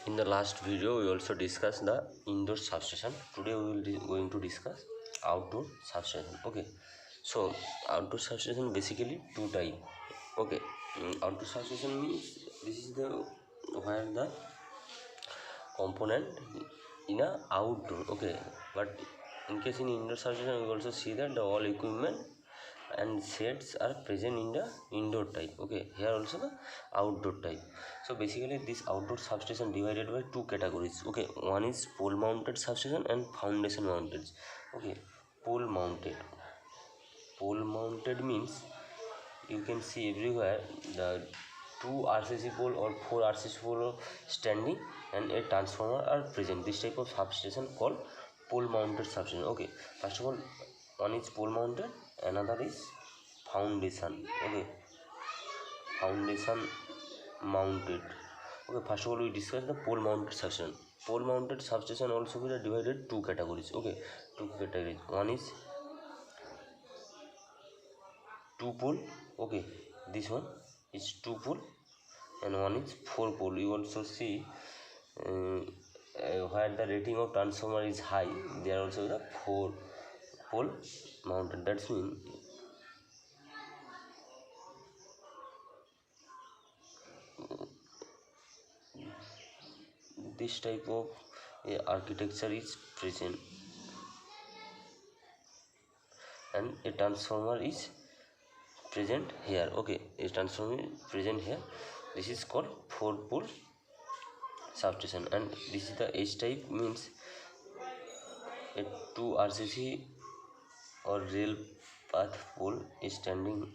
In the last video we also discussed the indoor substation. Today we will going to discuss outdoor substation. Okay, so outdoor substation basically two type. Okay, outdoor substation means this is the where the component in a outdoor. Okay, but in case in indoor substation we also see that the all equipment and shades are present in the indoor type. Okay, here also the outdoor type. So basically this outdoor substation divided by two categories. Okay, one is pole mounted substation and foundation mounted. Okay, pole mounted means you can see everywhere the two RCC pole or four RCC pole standing and a transformer are present. This type of substation called pole mounted substation. Okay, first of all, one is pole mounted, another is foundation. Okay, foundation mounted. Okay, first of all we discuss the pole mounted substation. Pole mounted substation also be divided two categories. Okay, two categories. One is two pole. Okay, this one is two pole and one is four pole. You also see where the rating of transformer is high, there also the four pole mounted. That's mean this type of architecture is present and a transformer is present here. Okay, a transformer is present here. This is called four pole substation and this is the H type, means a two RCC or rail path pole is standing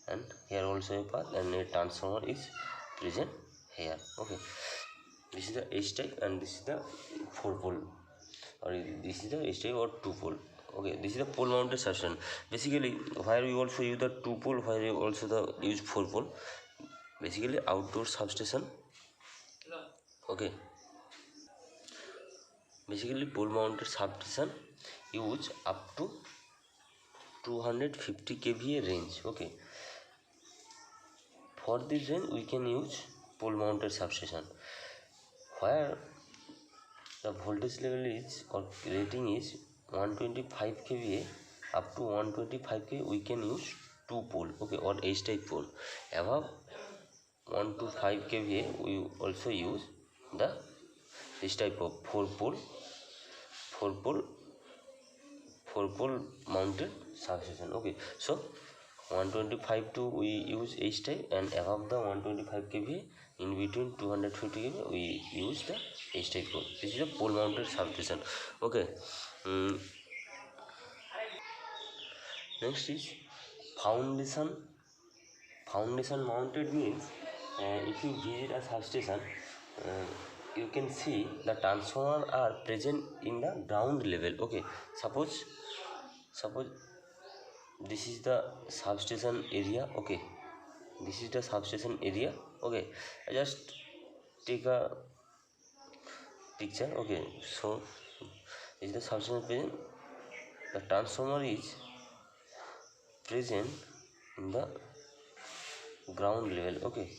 and here also a path and a transformer is present here. Okay, this is the H type and this is the four pole, or this is the H type or two pole. Okay, this is the pole mounted substation. Basically where we also use the two pole, where we also the use four pole. Basically outdoor substation. Okay, basically pole mounted substation use up to 250 kVA range. Okay, for this range we can use pole mounted substation where the voltage level is or rating is 125 kVA. Up to 125 kVA we can use two pole. Okay, or H type pole. Above 1 to 5 kVA we also use the this type of four pole mounted substation. Okay, so 125 to we use H type and above the 125 kVA, in between 250 kVA we use the H type pole. This is a pole mounted substation. Okay, next is foundation mounted means if you visit a substation, you can see the transformer are present in the ground level. Okay, suppose this is the substation area. Okay, this is the substation area. Okay, I just take a picture. Okay, so this is the substation present. The transformer is present in the ground level. Okay,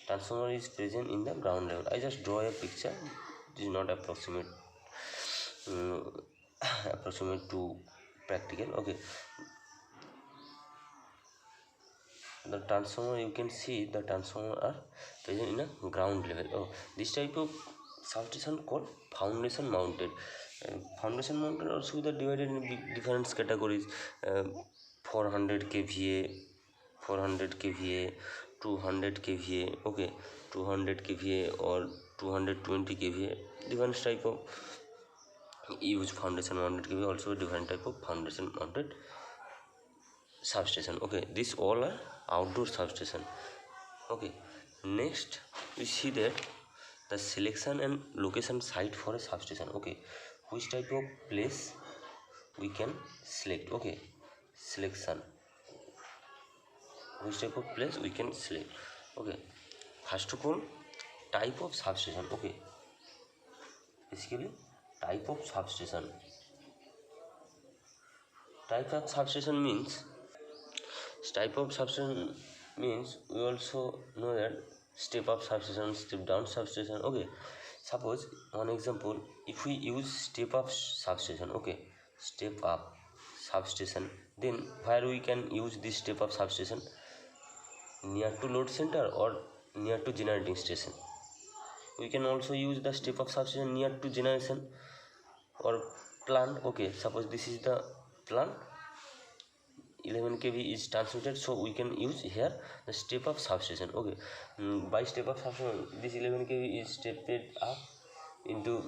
transformer is present in the ground level. I just draw a picture. This is not approximate approximate to practical. Okay, the transformer, you can see the transformer are present in a ground level. Oh, this type of substation called foundation mounted. Foundation mounted also the divided in different categories. 400 kVA, 400 kVA, 200 kVA. Okay, 200 kVA or 220 kVA, different type of use foundation mounted kVA. Also different type of foundation mounted substation. Okay, these all are outdoor substation. Okay, next we see that the selection and location site for a substation. Okay, which type of place we can select. Okay, selection, which type of place we can select. Okay, first of all, type of substation. Okay, basically type of substation means we also know that step up substation, step down substation. Okay, Suppose one example, if we use step up substation, okay, step up substation, then where we can use this step up substation? Near to load center or near to generating station. We can also use the step up substation near to generation or plant. Okay, suppose this is the plant, 11 kV is transmitted, so we can use here the step up substation. Okay, by step up substation, this 11 kV is stepped up into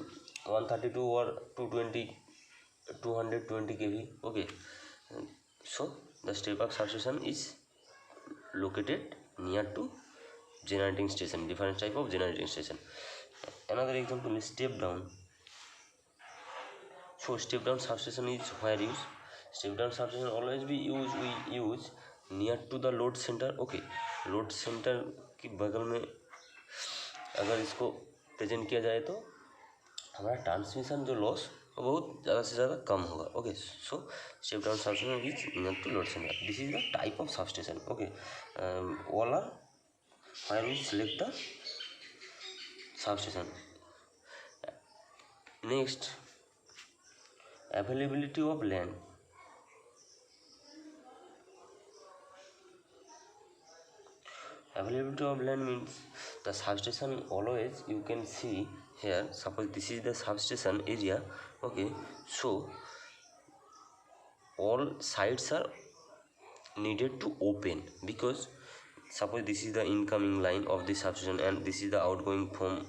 132 or 220 kV. Okay, so the step up substation is located near to generating station, different type of generating station. Another example is step down. So step down substation is where use step down substation always we use near to the load center. Okay, load centre की बगल में अगर इसको present किया जाए तो हमारा transmission जो लॉस वो बहुत ज़्यादा से ज़्यादा कम होगा. Okay, so step down substation is near to load centre. This is the type of substation. Okay, all are where we select the substation. Next, availability of land. Availability of land means the substation always, you can see here, suppose this is the substation area. Okay, so all sides are needed to open, because suppose this is the incoming line of the substation and this is the outgoing from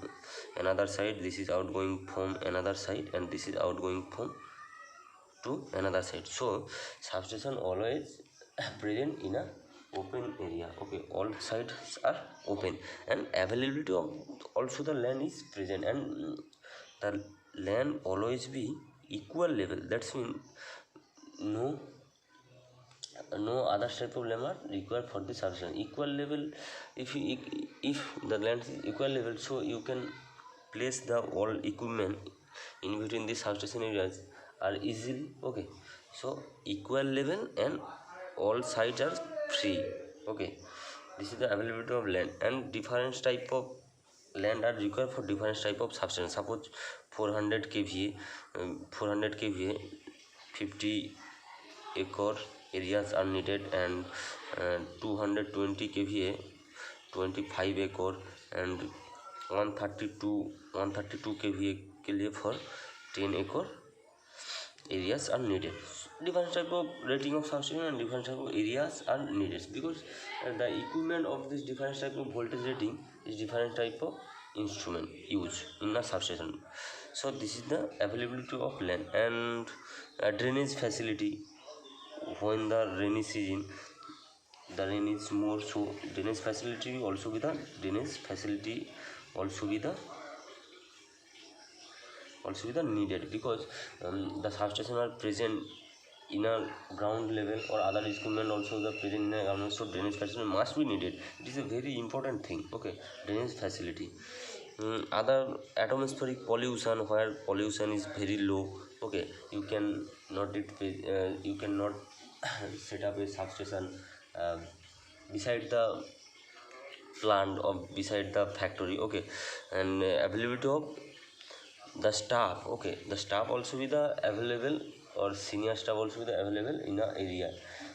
another side, this is outgoing from another side, and this is outgoing from to another side. So substation always present in a open area. Okay, all sides are open, and availability of also the land is present, and the land always be equal level. That's mean no other type of land are required for the substation. Equal level, if the land is equal level, so you can place the all equipment in between the substation areas are easily. Okay, so equal level and all sides are free. Okay, this is the availability of land, and different type of land are required for different type of substation. Suppose 400 kVA 50 acre areas are needed, and 220 kVA 25 acre, and 132 kVA के लिए for 10 acre areas are needed. Different type of rating of substation and different type of areas are needed, because the equipment of this different type of voltage rating is different type of instrument used in a substation. So this is the availability of land. And drainage facility. When the rainy season, the rain is more, so drainage facility also be the needed, because the substation are present in a ground level, or other equipment also the present in a ground level, so drainage facility must be needed. It is a very important thing. Okay, drainage facility. Other atmospheric pollution, where pollution is very low. Okay, you cannot set up a substation beside the plant or beside the factory. Okay, and availability of the staff. Okay, the staff also be the available, or senior staff also be the available in a area.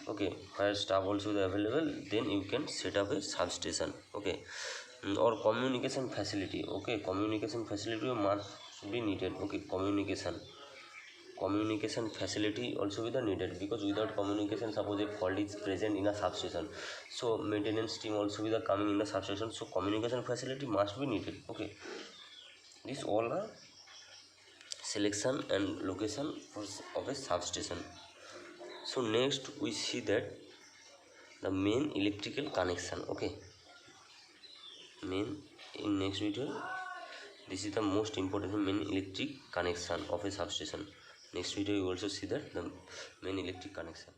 Okay, where staff also the available, then you can set up a substation. Okay, or communication facility. Okay, communication facility must be needed. Okay, communication facility also be the needed, because without communication, suppose a fault is present in a substation, so maintenance team also be the coming in the substation, so communication facility must be needed. Okay, these all are selection and location of a substation. So next we see that the main electrical connection. Okay, in next video, this is the most important main electric connection of a substation. Next video you also see that the main electric connection.